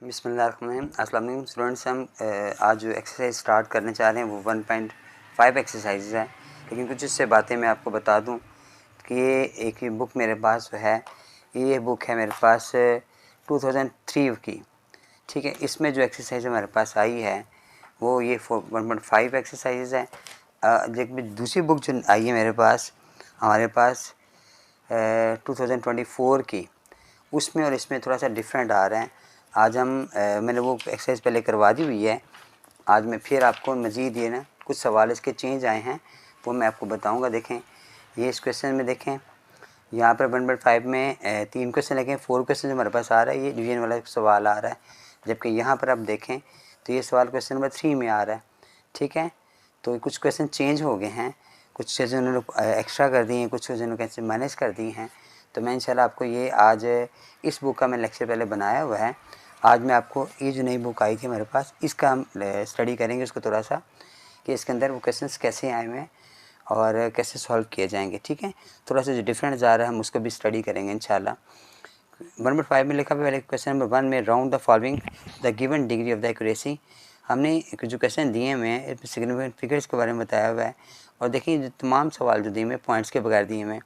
बिस्मिल्लाहिर्रहमानिर्रहीम। अस्सलाम वालेकुम स्टूडेंट्स। हम आज जो एक्सरसाइज स्टार्ट करने चाह रहे हैं वो 1.5 एक्सरसाइज है, लेकिन कुछ इससे बातें मैं आपको बता दूं कि ये एक बुक मेरे पास जो है, ये बुक है मेरे पास 2003 की। ठीक है, इसमें जो एक्सरसाइज हमारे पास आई है वो ये 1.5 एक्सरसाइज है। लेकिन दूसरी बुक जो आई है मेरे पास, हमारे पास 2024 की, उसमें और इसमें थोड़ा सा डिफरेंट आ रहा है। आज हम मैंने वो एक्सरसाइज पहले करवा दी हुई है। आज मैं फिर आपको मज़ीद ये ना कुछ सवाल इसके चेंज आए हैं वो मैं आपको बताऊंगा। देखें, ये इस क्वेश्चन में देखें, यहाँ पर 1.5 में 3 क्वेश्चन लगे, 4 क्वेश्चन हमारे पास आ रहा है, ये डिवीजन वाला सवाल आ रहा है। जबकि यहाँ पर आप देखें तो ये सवाल क्वेश्चन नंबर 3 में आ रहा है। ठीक है, तो कुछ क्वेश्चन चेंज हो गए हैं, कुछ क्वेश्चन उन्होंने एक्स्ट्रा कर दिए हैं, कुछ क्वेश्चन कैसे माइनस कर दिए हैं। तो मैं इंशाल्लाह आपको ये आज इस बुक का मैं लेक्चर पहले बनाया हुआ है। आज मैं आपको ये जो नई बुक आई थी मेरे पास, इसका हम स्टडी करेंगे उसको थोड़ा सा, कि इसके अंदर वो क्वेश्चंस कैसे आए हुए हैं और कैसे सॉल्व किए जाएंगे। ठीक है, थोड़ा सा जो डिफरेंट जा रहा है हम उसको भी स्टडी करेंगे इंशाल्लाह। 1.5 में लिखा हुआ है क्वेश्चन नंबर 1 में, round the following the given degree of the accuracy. हमने जो क्वेश्चन दिए हुए हैं इसमें सिग्निफिकेंट फिगर्स के बारे में बताया हुआ है, और देखिए जो तमाम सवाल जो दिए हुए पॉइंट्स के बगैर दिए हुए हैं।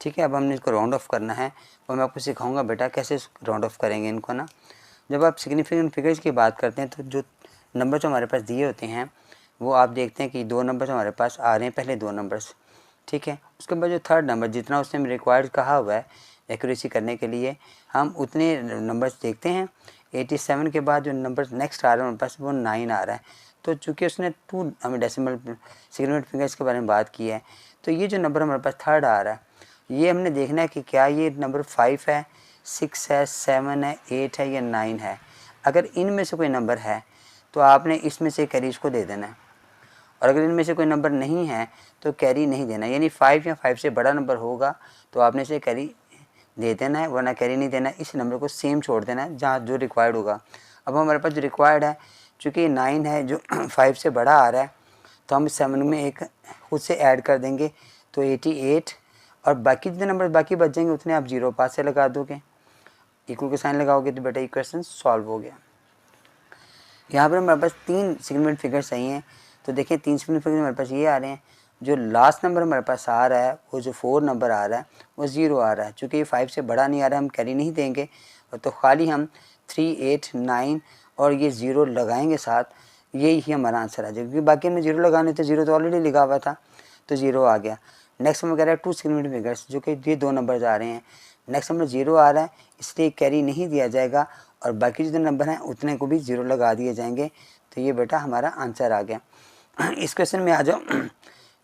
ठीक है, अब हमने इसको राउंड ऑफ करना है और मैं आपको सिखाऊंगा बेटा कैसे राउंड ऑफ करेंगे इनको ना। जब आप सिग्निफिकेंट फिगर्स की बात करते हैं तो जो नंबर जो हमारे पास दिए होते हैं वो आप देखते हैं कि 2 नंबर हमारे पास आ रहे हैं, पहले 2 नंबर्स। ठीक है, उसके बाद जो थर्ड नंबर जितना उसने रिक्वायर्ड कहा हुआ है एक्यूरेसी करने के लिए, हम उतने नंबर्स देखते हैं। 87 के बाद जो नंबर नेक्स्ट आ रहा है हमारे पास वो 9 आ रहा है। तो चूँकि उसने 2 हमें डेसिमल सिग्निफिकेंट फिगर्स के बारे में बात की है, तो ये जो नंबर हमारे पास थर्ड आ रहा है, ये हमने देखना है कि क्या ये नंबर 5 है, 6 है, 7 है, 8 है या 9 है। अगर इनमें से कोई नंबर है तो आपने इसमें से कैरी इसको दे देना है, और अगर इनमें से कोई नंबर नहीं है तो कैरी नहीं देना। यानी 5 या 5 से बड़ा नंबर होगा तो आपने इसे कैरी दे देना है, वरना कैरी नहीं देना है। इस नंबर को सेम छोड़ देना है जहाँ जो रिक्वायर्ड होगा। अब हमारे पास जो रिक्वायर्ड है, चूँकि 9 है जो 5 से बड़ा आ रहा है, तो हम 7 में एक खुद से ऐड कर देंगे तो 88, और बाकी जितने नंबर बाकी बच जाएंगे उतने आप 0 पास से लगा दोगे, इक्वल के साइन लगाओगे तो बेटा इक्वेशन सॉल्व हो गया। यहाँ पर हमारे पास 3 सिग्निफिकेंट फिगर्स आई हैं। तो देखिए 3 सिग्निफिकेंट फिगर हमारे पास ये आ रहे हैं। जो लास्ट नंबर हमारे पास आ रहा है वो जो 4 नंबर आ रहा है वो 0 आ रहा है। चूँकि ये 5 से बड़ा नहीं आ रहा है, हम कैरी नहीं देंगे, और तो खाली हम 3, 8, 9 और ये 0 लगाएंगे साथ, यही हमारा आंसर आ जाएगा। क्योंकि बाकी में 0 लगाने थे, 0 तो ऑलरेडी लिखा हुआ था तो 0 आ गया। नेक्स्ट हमें कह रहा है 2 सिग्निफिकेंट फिगर्स, जो कि ये 2 नंबर आ रहे हैं। नेक्स्ट नंबर 0 आ रहा है, इसलिए कैरी नहीं दिया जाएगा, और बाकी जितने नंबर हैं उतने को भी 0 लगा दिए जाएंगे। तो ये बेटा हमारा आंसर आ गया। इस क्वेश्चन में आ जाओ,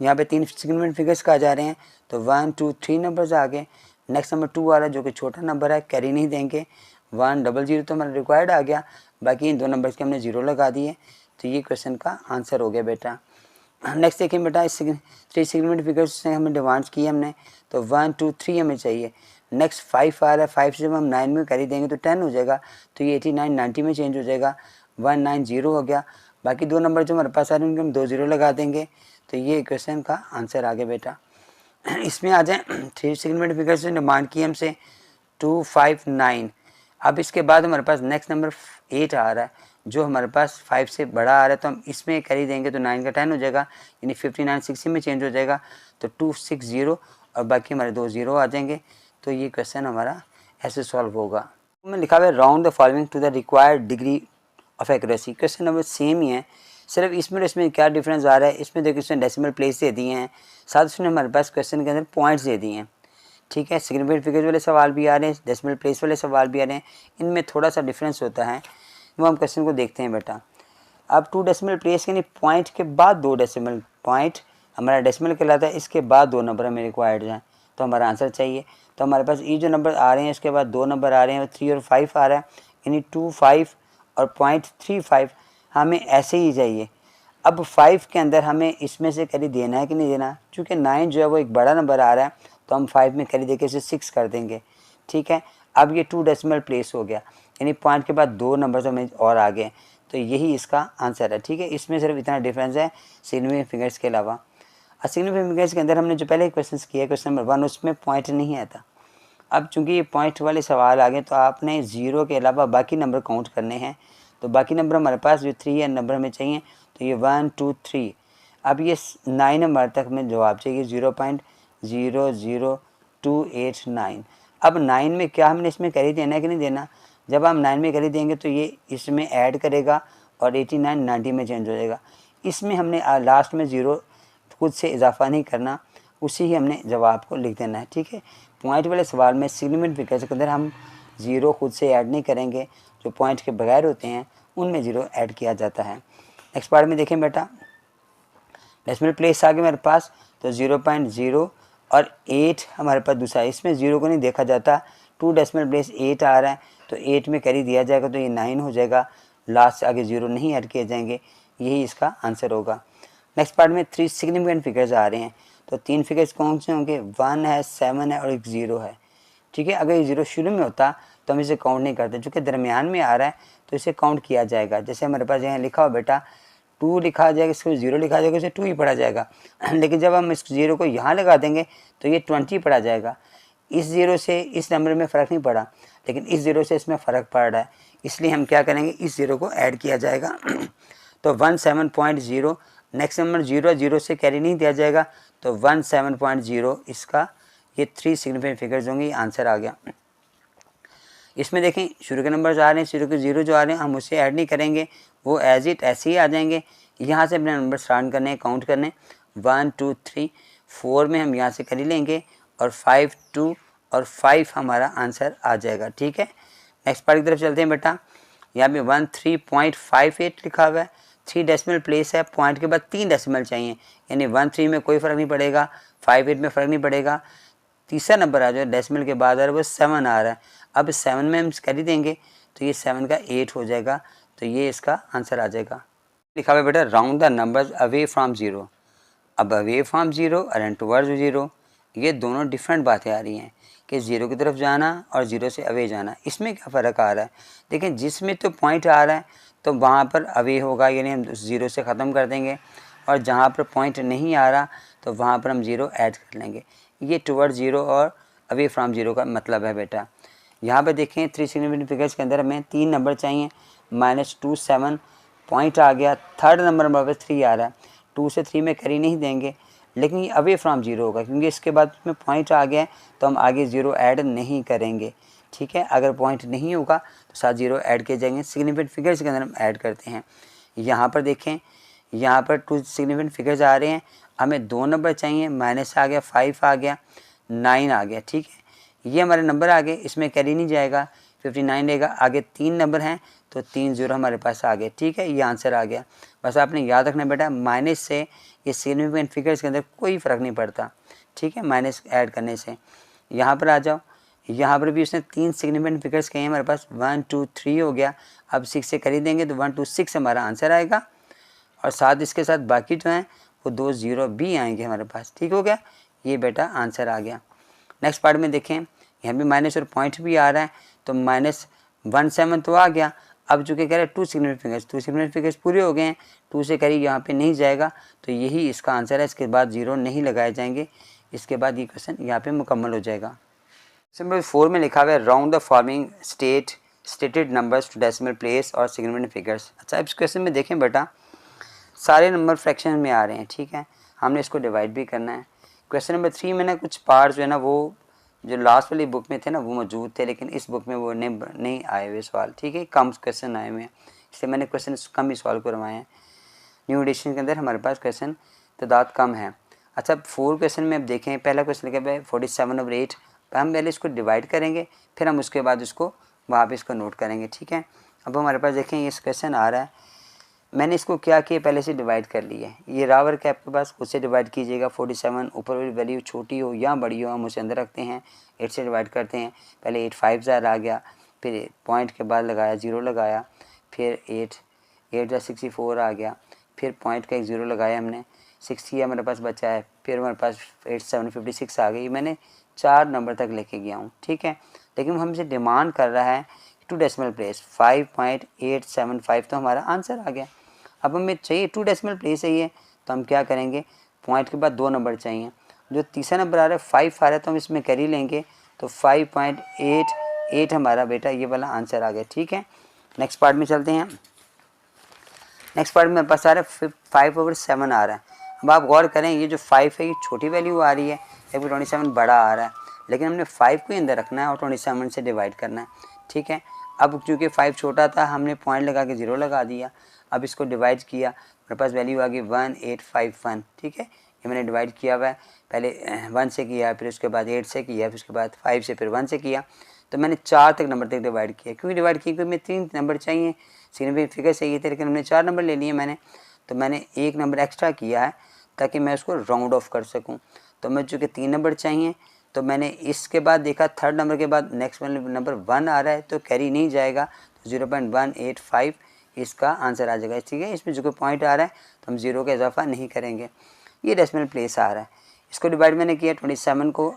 यहाँ पे 3 सिग्निफिकेंट फिगर्स का जा रहे हैं, तो 1, 2, 3 नंबर्स आ गए। नेक्स्ट नंबर 2 आ रहा है जो कि छोटा नंबर है, कैरी नहीं देंगे। 100 तो हमारा रिक्वायर्ड आ गया, बाकी इन 2 नंबर्स के हमने 0 लगा दिए। तो ये क्वेश्चन का आंसर हो गया बेटा। नेक्स्ट देखिए बेटा, इस 3 सिग्निफिकेंट फिगर्स से हमें डिमांड्स की हमने, तो 1, 2, 3 हमें चाहिए। नेक्स्ट 5 आ रहा है, 5 से जब हम 9 में कैरी देंगे तो 10 हो जाएगा, तो ये 89, 90 में चेंज हो जाएगा। 190 हो गया। बाकी 2 नंबर जो हमारे पास आ रहे हैं उनके हम 2 0 लगा देंगे, तो ये क्वेश्चन का आंसर आ गया बेटा। इसमें आ जाए 3 सिग्निफिकेंट फिगर्स से डिमांड की हमसे 2, 5, 9। अब इसके बाद हमारे पास नेक्स्ट नंबर 8 आ रहा है, जो हमारे पास 5 से बड़ा आ रहा है, तो हम इसमें कैरी देंगे तो 9 का 10 हो जाएगा, यानी 59 60 में चेंज हो जाएगा, तो 260, और बाकी हमारे 2 0 आ जाएंगे। तो ये क्वेश्चन हमारा ऐसे सॉल्व होगा। में लिखा हुआ है round the following to the required degree of accuracy. Question number same ही है, सिर्फ इसमें क्या डिफरेंस आ रहा है। इसमें देखिए उसने डेसिमल प्लेस दे दिए हैं, साथ उसने हमारे पास क्वेश्चन के अंदर पॉइंट्स दे दिए हैं। ठीक है, सिग्निफिकेंट फिगर्स वाले सवाल भी आ रहे हैं, डेसिमल प्लेस वाले सवाल भी आ रहे हैं, इनमें थोड़ा सा डिफरेंस होता है, वो हम क्वेश्चन को देखते हैं बेटा। अब 2 डेसिमल प्लेस यानी पॉइंट के बाद 2 डेसिमल, पॉइंट हमारा डेसिमल कहलाता है, इसके बाद 2 नंबर हमें रिक्वायर्ड हैं, तो हमारा आंसर चाहिए। तो हमारे पास ये जो नंबर आ रहे हैं इसके बाद 2 नंबर आ रहे हैं, 3 और 5 आ रहा है, यानी 2, 5 और .35 हमें ऐसे ही चाहिए। अब 5 के अंदर हमें इसमें से कैरी देना है कि नहीं देना, क्योंकि 9 जो है वो एक बड़ा नंबर आ रहा है, तो हम 5 में कैरी देके इसे 6 कर देंगे। ठीक है, अब ये 2 डेसिमल प्लेस हो गया, यानी पॉइंट के बाद 2 नंबर हमें और आ गए, तो यही इसका आंसर है। ठीक है, इसमें सिर्फ इतना डिफरेंस है सिग्निफिकेंट फिगर्स के अलावा। सिग्निफिकेंट फिगर्स के अंदर हमने जो पहले क्वेश्चन किया, क्वेश्चन नंबर 1, उसमें पॉइंट नहीं आता। अब चूंकि ये पॉइंट वाले सवाल आ गए तो आपने 0 के अलावा बाकी नंबर काउंट करने हैं। तो बाकी नंबर हमारे पास जो 3 है नंबर हमें चाहिए, तो ये 1 2 3। अब ये 9 नंबर तक में जवाब चाहिए 0.00289। अब 9 में क्या हमने इसमें कैरी देना है कि नहीं देना? जब हम 9 में कैरी देंगे तो ये इसमें ऐड करेगा और 89 90 में चेंज हो जाएगा। इसमें हमने लास्ट में 0 खुद से इजाफा नहीं करना, उसी ही हमने जवाब को लिख देना है। ठीक है, पॉइंट वाले सवाल में सिग्निफिकेंट फिगर्स के अंदर हम 0 खुद से ऐड नहीं करेंगे, जो पॉइंट के बगैर होते हैं उनमें 0 ऐड किया जाता है। नेक्स्ट पार्ट में देखें बेटा, डेसिमल प्लेस आ गया मेरे पास, तो 0.0 और 8 हमारे पास दूसरा, इसमें 0 को नहीं देखा जाता। 2 डेसिमल प्लेस 8 आ रहा है तो 8 में कैरी दिया जाएगा तो ये 9 हो जाएगा, लास्ट से आगे 0 नहीं ऐड किए जाएंगे, यही इसका आंसर होगा। नेक्स्ट पार्ट में 3 सिग्निफिकेंट फिगर्स आ रहे हैं, तो 3 फिगर्स कौन से होंगे? 1 है, 7 है और एक 0 है। ठीक है, अगर ये 0 शुरू में होता तो हम इसे काउंट नहीं करते, चूँकि दरमियान में आ रहा है तो इसे काउंट किया जाएगा। जैसे हमारे पास यहाँ लिखा हो बेटा 2 लिखा जाएगा, इसको 0 लिखा जाएगा, इसे 2 ही पढ़ा जाएगा। लेकिन जब हम इस 0 को यहाँ लगा देंगे तो ये 20 पढ़ा जाएगा। इस 0 से इस नंबर में फ़र्क नहीं पड़ा, लेकिन इस 0 से इसमें फ़र्क पड़ रहा है, इसलिए हम क्या करेंगे, इस 0 को ऐड किया जाएगा। तो 17.0, नेक्स्ट नंबर 0 से कैरी नहीं दिया जाएगा, तो 17.0 इसका ये 3 सिग्निफिकेंट फिगर्स होंगे, आंसर आ गया। इसमें देखें शुरू के नंबर आ रहे हैं, शुरू के 0 जो आ रहे हैं हम उसे ऐड नहीं करेंगे, वो एज इट ऐसे ही आ जाएंगे। यहाँ से अपने नंबर स्टार्ट करने, काउंट करने, 1 2 3 4 में हम यहाँ से कर ही लेंगे और 5 2 और 5 हमारा आंसर आ जाएगा। ठीक है, नेक्स्ट पार्ट की तरफ चलते हैं बेटा। यहाँ पे 13.58 लिखा हुआ है, 3 डेसिमल प्लेस है, पॉइंट के बाद 3 डेसिमल चाहिए, यानी 13 में कोई फ़र्क नहीं पड़ेगा, 58 में फ़र्क नहीं पड़ेगा। तीसरा नंबर आ जाए डेसिमल के बाद आ रहा है वो 7 आ रहा है, अब 7 में हम कैरी देंगे तो ये 7 का 8 हो जाएगा, तो ये इसका आंसर आ जाएगा। लिखा हुआ है बेटा round the numbers away from 0। अब अवे फ्रॉम 0 एंड टुवर्ड्स 0, ये दोनों डिफरेंट बातें आ रही हैं कि 0 की तरफ जाना और 0 से अवे जाना, इसमें क्या फ़र्क आ रहा है? देखें, जिसमें तो पॉइंट आ रहा है तो वहाँ पर अवे होगा, यानी हम 0 से ख़त्म कर देंगे, और जहाँ पर पॉइंट नहीं आ रहा तो वहाँ पर हम 0 ऐड कर लेंगे। ये टुवर्ड्स 0 और अवे फ्रॉम 0 का मतलब है बेटा। यहाँ पर देखें 3 सिग्निफिकेंट फिगर्स के अंदर हमें 3 नंबर चाहिए, -2 7 पॉइंट आ गया, थर्ड नंबर पर 3 आ रहा है, 2 से 3 में कैरी नहीं देंगे, लेकिन ये अवे फ्रॉम 0 होगा क्योंकि इसके बाद में पॉइंट आ गया है तो हम आगे 0 ऐड नहीं करेंगे। ठीक है, अगर पॉइंट नहीं होगा तो साथ 0 ऐड किए जाएंगे। सिग्निफिकेंट फिगर्स के अंदर हम ऐड करते हैं। यहाँ पर देखें, यहाँ पर 2 सिग्निफिकेंट फिगर्स आ रहे हैं, हमें 2 नंबर चाहिए, माइनस आ गया, 5 आ गया, 9 आ गया। ठीक है, ये हमारे नंबर आ गए, इसमें कैरी नहीं जाएगा, 59 रहेगा। आगे 3 नंबर हैं तो 3 0 हमारे पास आ गए। ठीक है, ये आंसर आ गया। बस आपने याद रखना बेटा, माइनस से ये सिग्निफिकेंट फिगर्स के अंदर कोई फ़र्क नहीं पड़ता। ठीक है, माइनस ऐड करने से। यहाँ पर आ जाओ, यहाँ पर भी उसने 3 सिग्निफिकेंट फिगर्स कहे हैं हमारे पास, 1 2 3 हो गया। अब 6 से कर ही देंगे तो 1 2 6 हमारा आंसर आएगा, और साथ इसके साथ बाकी जो हैं वो 2 0 भी आएंगे हमारे पास। ठीक हो गया, ये बेटा आंसर आ गया। नेक्स्ट पार्ट में देखें, यहाँ भी माइनस और पॉइंट भी आ रहा है, तो -17 तो आ गया। अब चूँकि कह रहे हैं 2 सिग्निफिकेंट फिगर्स पूरे हो गए हैं, 2 से करीब यहाँ पे नहीं जाएगा, तो यही इसका आंसर है। इसके बाद 0 नहीं लगाए जाएंगे, इसके बाद ये क्वेश्चन यहाँ पे मुकम्मल हो जाएगा। सिंपल 4 में लिखा हुआ है round the following stated numbers to decimal place और सिग्निफिकेंट फिगर्स। अच्छा, इस क्वेश्चन में देखें बेटा, सारे नंबर फ्रैक्शन में आ रहे हैं। ठीक है, हमने इसको डिवाइड भी करना है। क्वेश्चन नंबर 3 में ना कुछ पार्ट्स जो है ना, वो जो लास्ट वाली बुक में थे ना वो मौजूद थे, लेकिन इस बुक में वो नहीं आए हुए सवाल। ठीक है, कम क्वेश्चन आए हुए हैं, इसलिए मैंने क्वेश्चन कम ही सवाल करवाए हैं। न्यू एडिशन के अंदर हमारे पास क्वेश्चन तादाद कम है। अच्छा, 4 क्वेश्चन में अब देखें, पहला क्वेश्चन लिखा है 47/8, हम पहले इसको डिवाइड करेंगे, फिर हम उसके बाद इसको वहाँ पे इसको नोट करेंगे। ठीक है, अब हमारे पास देखें ये क्वेश्चन आ रहा है, मैंने इसको क्या किया, पहले से डिवाइड कर लिया है। ये रावर के आपके पास, उससे डिवाइड कीजिएगा। 47 ऊपर वाली वैल्यू छोटी हो या बड़ी हो हम उसे अंदर रखते हैं, 8 से डिवाइड करते हैं। पहले 8 5 ज़ार आ गया, फिर पॉइंट के बाद लगाया 0 लगाया, फिर 8 64 आ गया, फिर पॉइंट का एक 0 लगाया हमने, 60 हमारे पास बचा है, फिर हमारे पास 8 7 56 आ गई। मैंने 4 नंबर तक लेके गया हूँ। ठीक है, लेकिन हमसे डिमांड कर रहा है 2 डेसिमल प्लेस, 5.875 तो हमारा आंसर आ गया। अब हमें चाहिए 2 डेसिमल प्लेस चाहिए, तो हम क्या करेंगे, पॉइंट के बाद 2 नंबर चाहिए। जो तीसरा नंबर आ रहा है 5 आ रहा है, तो हम इसमें कैरी लेंगे, तो 5.88 हमारा बेटा ये वाला आंसर आ गया। ठीक है, नेक्स्ट पार्ट में चलते हैं। नेक्स्ट पार्ट में मेरे पास आ रहा है 5/7 आ रहा है। अब आप गौर करें, ये जो 5 है ये छोटी वैल्यू आ रही है, जबकि 27 बड़ा आ रहा है, लेकिन हमने 5 को अंदर रखना है और 27 से डिवाइड करना है। ठीक है, अब चूँकि 5 छोटा था, हमने पॉइंट लगा के 0 लगा दिया। अब इसको डिवाइड किया, मेरे पास वैल्यू आ गई 1851। ठीक है, ये मैंने डिवाइड किया हुआ है, पहले 1 से किया, फिर उसके बाद 8 से किया, फिर उसके बाद 5 से, फिर 1 से किया। तो मैंने 4 तक नंबर तक डिवाइड किया। क्यों डिवाइड किया? क्योंकि मैं 3 नंबर चाहिए, सिग्निफिकेंट फिगर चाहिए थे, लेकिन हमने 4 नंबर ले लिए मैंने। तो मैंने 1 नंबर एक्स्ट्रा किया है ताकि मैं उसको राउंड ऑफ कर सकूं। तो मैं चूँकि 3 नंबर चाहिए, तो मैंने इसके बाद देखा थर्ड नंबर के बाद नेक्स्ट नंबर 1 आ रहा है, तो कैरी नहीं जाएगा, तो 0.185 इसका आंसर आ जाएगा। ठीक है, इसमें जो कोई पॉइंट आ रहा है तो हम 0 का इजाफा नहीं करेंगे। ये डेसिमल प्लेस आ रहा है, इसको डिवाइड मैंने किया, 27 को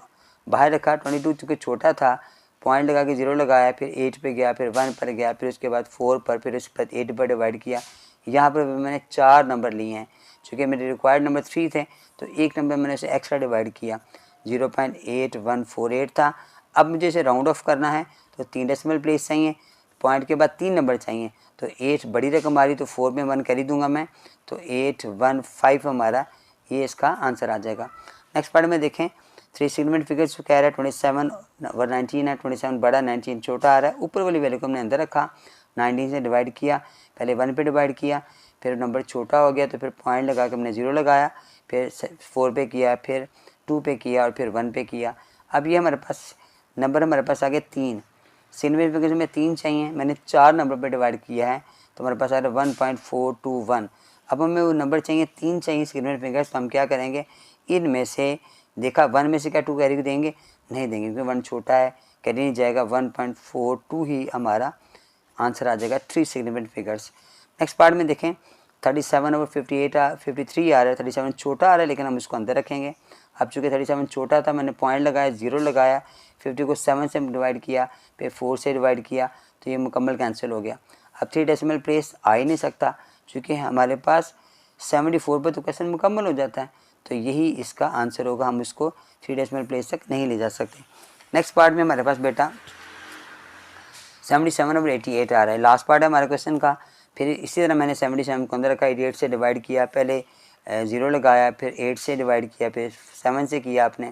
बाहर रखा, 22 चूँकि छोटा था, पॉइंट लगा के 0 लगाया, फिर 8 पे गया, फिर 1 पर गया, फिर उसके बाद 4 पर, फिर उसके बाद 8 पर डिवाइड किया। यहाँ पर मैंने 4 नंबर लिए हैं, चूँकि मेरे रिक्वायर्ड नंबर 3 थे, तो एक नंबर मैंने उसे एक्स्ट्रा डिवाइड किया, 0.8148 था। अब मुझे इसे राउंड ऑफ करना है, तो 3 डेसिमल प्लेस चाहिए, पॉइंट के बाद 3 नंबर चाहिए, तो 8 बड़ी रकम आ रही, तो 4 में 1 कैरी दूंगा मैं, तो 815 हमारा ये इसका आंसर आ जाएगा। नेक्स्ट पार्ट में देखें, 3 सिग्निफिकेंट फिगर्स कह रहा है 27 और 19 है, 27 बड़ा 19 छोटा आ रहा है। ऊपर वाली वैल्यू को हमने अंदर रखा, 19 से डिवाइड किया, पहले 1 पे डिवाइड किया, फिर नंबर छोटा हो गया तो फिर पॉइंट लगा के हमने 0 लगाया, फिर 4 पे किया, फिर 2 पे किया और फिर 1 पे किया। अब ये हमारे पास नंबर हमारे पास आ गए 3, सिग्निफिकेंट फिगर्स में 3 चाहिए, मैंने 4 नंबर पे डिवाइड किया है, तो हमारे पास आ रहा है 1.421। अब हमें वो नंबर चाहिए 3 चाहिए सिग्निफिकेंट फिगर्स, तो हम क्या करेंगे, इनमें से देखा 1 में से क्या 2 कैरी देंगे, नहीं देंगे, क्योंकि 1 छोटा है, कैरी नहीं जाएगा, 1.42 ही हमारा आंसर आ जाएगा 3 सिग्निफिकेंट फिगर्स। नेक्स्ट पार्ट में देखें, 37 और 53 आ रहा है, 37 छोटा आ रहा है, लेकिन हम इसको अंदर रखेंगे। अब चूँकि 37 छोटा था, मैंने पॉइंट लगाया, 0 लगाया, 50 को 7 से डिवाइड किया, फिर 4 से डिवाइड किया, तो ये मुकम्मल कैंसिल हो गया। अब 3 डेसिमल प्लेस आ ही नहीं सकता, चूँकि हमारे पास 74 पर तो क्वेश्चन मुकम्मल हो जाता है, तो यही इसका आंसर होगा, हम इसको 3 डेसिमल प्लेस तक नहीं ले जा सकते। नेक्स्ट पार्ट में हमारे पास बेटा 77 और 88 आ रहा है, लास्ट पार्ट है हमारे क्वेश्चन का। फिर इसी तरह मैंने 77 को अंदर रखा, 88 से डिवाइड किया, पहले 0 लगाया, फिर 8 से डिवाइड किया, फिर 7 से किया आपने,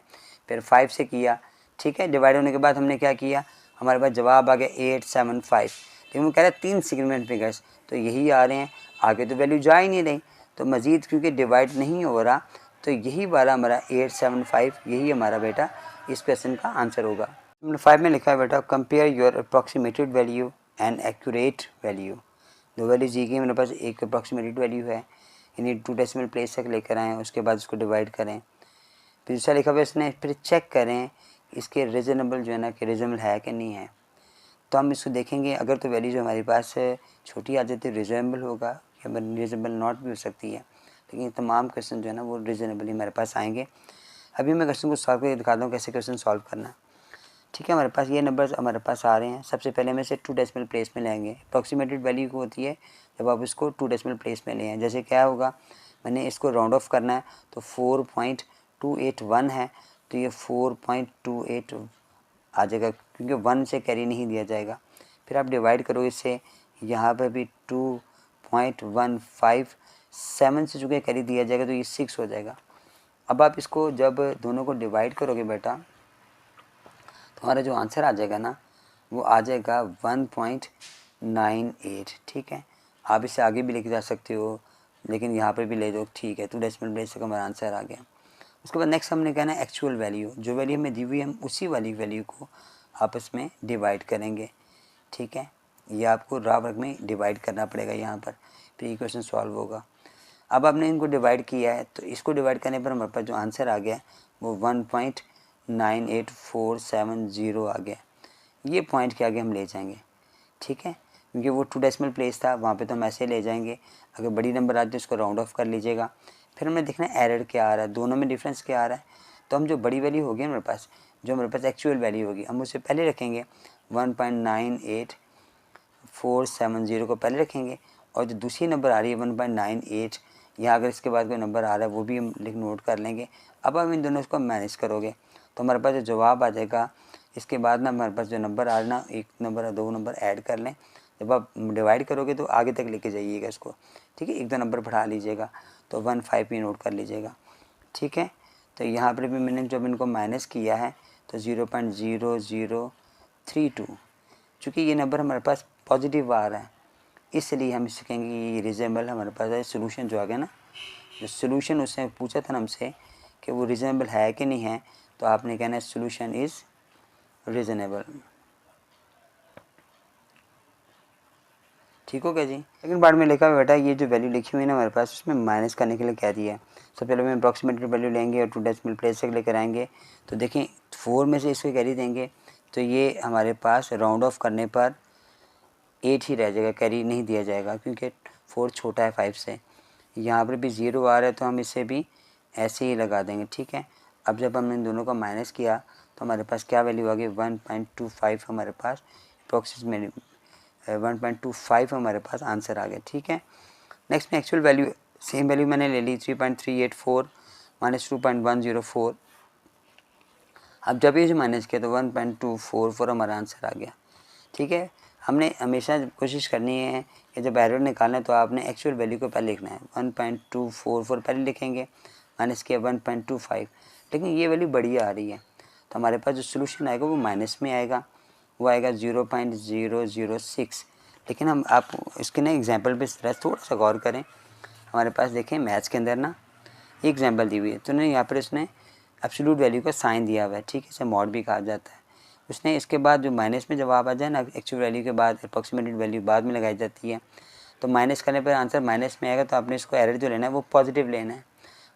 फिर 5 से किया। ठीक है, डिवाइड होने के बाद हमने क्या किया, हमारे पास जवाब आ गया 875, लेकिन वो कह रहा है 3 सिग्निफिकेंट फिगर्स, तो यही आ रहे हैं, आगे तो वैल्यू जा ही नहीं रही, तो मज़ीद क्योंकि डिवाइड नहीं हो रहा, तो यही वाला हमारा 875 यही हमारा बेटा इस क्वेश्चन का आंसर होगा। नंबर 5 में लिखा है बेटा, compare your approximated value and accurate value. दो वैल्यू दी गई, मेरे पास एक अप्रॉक्सीमेटेड वैल्यू है, यानी 2 डेसिमल प्लेस तक लेकर आएँ, उसके बाद उसको डिवाइड करें। फिर दूसरा लिखा हुआ इसने, फिर चेक करें इसके रीज़नेबल जो है ना कि रीज़नेबल है कि नहीं है। तो हम इसको देखेंगे, अगर तो वैल्यू जो हमारे पास छोटी आ जाती है रीज़नेबल होगा, या रीज़नेबल नॉट भी हो सकती है, लेकिन तमाम क्वेश्चन जो है ना वो रीज़नेबल ही हमारे पास आएंगे। अभी मैं क्वेश्चन को सॉल्व करके दिखाता हूँ कैसे क्वेश्चन सॉल्व करना। ठीक है, हमारे पास ये नंबर्स हमारे पास आ रहे हैं। सबसे पहले मैं इसे 2 डेसिमल प्लेस में लेंगे। अप्रॉक्सीमेटेड वैल्यू को होती है जब आप इसको 2 डेसिमल प्लेस में लें। जैसे क्या होगा, मैंने इसको राउंड ऑफ करना है, तो 4.281 है, तो ये 4.28 आ जाएगा, क्योंकि 1 से कैरी नहीं दिया जाएगा। फिर आप डिवाइड करो इससे, यहाँ पर भी 2.15, 7 से चूँकि कैरी दिया जाएगा तो ये 6 हो जाएगा। अब आप इसको जब दोनों को डिवाइड करोगे बेटा, तो हमारा जो आंसर आ जाएगा ना वो आ जाएगा 1.98। ठीक है, आप इसे आगे भी लेके जा सकते हो, लेकिन यहाँ पर भी ले दो, ठीक है। 2 डेसिमल प्लेस तक हमारा आंसर आ गया। उसके बाद नेक्स्ट हमने कहना है एक्चुअल वैल्यू, जो वैल्यू हमें दी हुई है हम उसी वाली वैल्यू को आपस में डिवाइड करेंगे। ठीक है, ये आपको रॉ वर्क में डिवाइड करना पड़ेगा यहाँ पर, फिर ये क्वेश्चन सॉल्व होगा। अब आपने इनको डिवाइड किया है, तो इसको डिवाइड करने पर हमारे पास जो आंसर आ गया वो 1.98470 आ गया। ये पॉइंट के आगे हम ले जाएंगे। ठीक है, क्योंकि वो 2 डेसिमल प्लेस था, वहाँ पे तो हम ऐसे ले जाएंगे। अगर बड़ी नंबर आती है उसको राउंड ऑफ कर लीजिएगा। फिर हमें देखना है एरर क्या आ रहा है, दोनों में डिफरेंस क्या आ रहा है। तो हम जो बड़ी वैल्यू होगी हमारे पास, जो हमारे पास एक्चुअल वैल्यू होगी, हम उसे पहले रखेंगे, 1.98470 को पहले रखेंगे, और जो दूसरी नंबर आ रही है 1.98, यहाँ अगर इसके बाद कोई नंबर आ रहा है वो भी हम नोट कर लेंगे। अब हम इन दोनों को मैनेज करोगे तो हमारे पास जो जवाब आ जाएगा इसके बाद ना हमारे पास जो नंबर आ रहा ना, एक नंबर और दो नंबर ऐड कर लें। जब आप डिवाइड करोगे तो आगे तक लेके जाइएगा इसको, ठीक है। एक दो नंबर बढ़ा लीजिएगा, तो 1 5 भी नोट कर लीजिएगा, ठीक है। तो यहाँ पर भी मैंने जब इनको माइनस किया है तो 0.0032, चूँकि ये नंबर हमारे पास पॉजिटिव आ रहा है, इसलिए हम इसे कहेंगे कि ये रीज़नेबल हमारे पास है। सोल्यूशन जो आ गया ना, जो सोल्यूशन उसने पूछा था ना हमसे कि वो रीज़नेबल है कि नहीं है, तो आपने कहना है सोल्यूशन इज़ रीज़नेबल, ठीक हो गया जी। सेकंड पार्ट में लिखा हुआ बेटा, ये जो वैल्यू लिखी हुई है ना हमारे पास, उसमें माइनस करने के लिए कह दिया है। सबसे पहले हम अप्रॉक्सीमेट वैल्यू लेंगे और 2 डेसिमल प्लेस तक लेकर आएंगे। तो देखें 4 में से इसको कैरी देंगे, तो ये हमारे पास राउंड ऑफ करने पर 8 ही रह जाएगा, कैरी नहीं दिया जाएगा क्योंकि 4 छोटा है 5 से। यहाँ पर भी 0 आ रहा है तो हम इसे भी ऐसे ही लगा देंगे, ठीक है। अब जब हमने इन दोनों का माइनस किया तो हमारे पास क्या वैल्यू आ गई, 1.25 हमारे पास अप्रॉक्सीमेट 1.25 हमारे पास आंसर आ गया, ठीक है। नेक्स्ट में एक्चुअल वैल्यू, सेम वैल्यू मैंने ले ली 3.384 माइनस 2.104। अब जब ये माइनस किया तो 1.244 हमारा आंसर आ गया, ठीक है। हमने हमेशा कोशिश करनी है कि जब एरर निकालना है तो आपने एक्चुअल वैल्यू को पहले लिखना है। 1.244 पहले लिखेंगे, माइनस किया 1.25, लेकिन ये वैल्यू बड़ी आ रही है तो हमारे पास जो सोल्यूशन आएगा वो माइनस में आएगा, वो आएगा 0.006। लेकिन हम आप इसके ना एग्जाम्पल पे थोड़ा सा गौर करें। हमारे पास देखें मैथ्स के अंदर ना एक एग्जाम्पल दी हुई है, तो यहाँ पर इसने एब्सोल्यूट वैल्यू का साइन दिया हुआ है, ठीक है, इसे मॉड भी कहा जाता है। उसने इसके बाद जो माइनस में जवाब आ जाए ना, एक्चुअल वैल्यू के बाद अप्रॉक्सीमेटेड वैल्यू बाद में लगाई जाती है, तो माइनस करने पर आंसर माइनस में आएगा। तो आपने इसको एरर जो लेना है वो पॉजिटिव लेना है,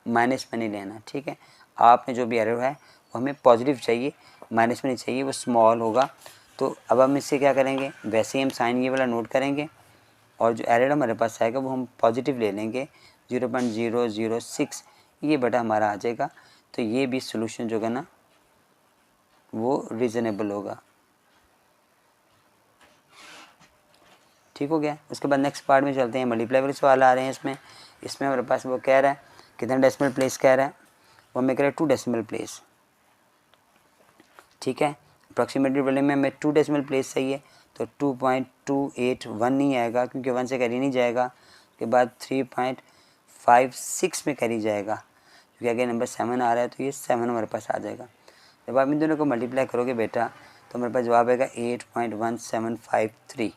माइनस में नहीं लेना, ठीक है। आपने जो भी एरर है वो हमें पॉजिटिव चाहिए, माइनस में नहीं चाहिए, वो स्मॉल होगा। तो अब हम इससे क्या करेंगे, वैसे ही हम साइन ये वाला नोट करेंगे और जो एरर हमारे पास आएगा वो हम पॉजिटिव ले लेंगे, 0.006 ये बेटा हमारा आ जाएगा। तो ये भी सोल्यूशन जो है ना वो रीज़नेबल होगा, ठीक हो गया। उसके बाद नेक्स्ट पार्ट में चलते हैं, मल्टीप्लाई वाले सवाल आ रहे हैं। इसमें हमारे पास वो कह रहा है कितना डेसिमल प्लेस कह रहा है, वो हमें कह रहा है 2 डेसिमल प्लेस, ठीक है। अप्रॉक्सीमेटली वाले में हमें 2 डेसिमल प्लेस चाहिए, तो 2.281 नहीं आएगा क्योंकि 1 से कैरी नहीं जाएगा। उसके बाद 3.56 में कैरी जाएगा क्योंकि आगे नंबर 7 आ रहा है, तो ये 7 हमारे पास आ जाएगा। जब आप इन दोनों को मल्टीप्लाई करोगे बेटा तो हमारे पास जवाब आएगा 8.1753।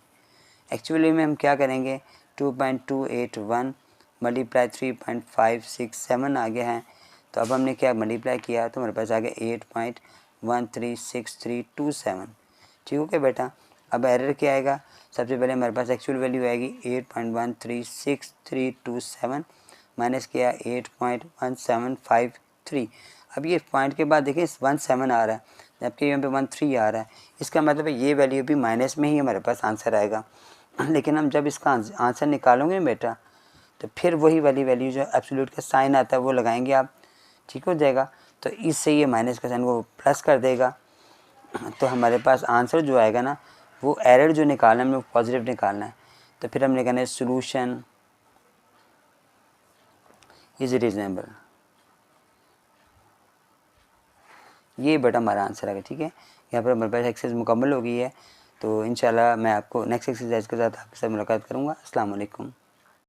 एक्चुअली में हम क्या करेंगे, 2.281 मल्टीप्लाई 3.567 आ गया है। तो अब हमने क्या मल्टीप्लाई किया तो हमारे पास आ गया 8.136327, ठीक हो गया बेटा। अब एरर क्या आएगा, सबसे पहले हमारे पास एक्चुअल वैल्यू आएगी 8.136327 माइनस किया 8.1753। अब ये पॉइंट के बाद देखिए 17 आ रहा है जबकि यहाँ पे 13 आ रहा है, इसका मतलब है ये वैल्यू भी माइनस में ही हमारे पास आंसर आएगा। लेकिन हम जब इसका आंसर निकालोगे बेटा तो फिर वही वाली वैल्यू जो एब्सोल्यूट का साइन आता है वो लगाएंगे आप, ठीक हो जाएगा। तो इससे ये माइनस का साइन वो प्लस कर देगा, तो हमारे पास आंसर जो आएगा ना वो एरर जो निकालना है हमें पॉजिटिव निकालना है। तो फिर हमने कहना है सोल्यूशन इज रीजनेबल, ये बेटा हमारा आंसर आएगा, ठीक है। यहाँ पर हमारे पास एक्सरसाइज मुकम्मल हो गई है, तो इंशाल्लाह मैं आपको नेक्स्ट एक्सरसाइज के साथ आपके साथ मुलाकात करूँगा। अस्सलाम वालेकुम।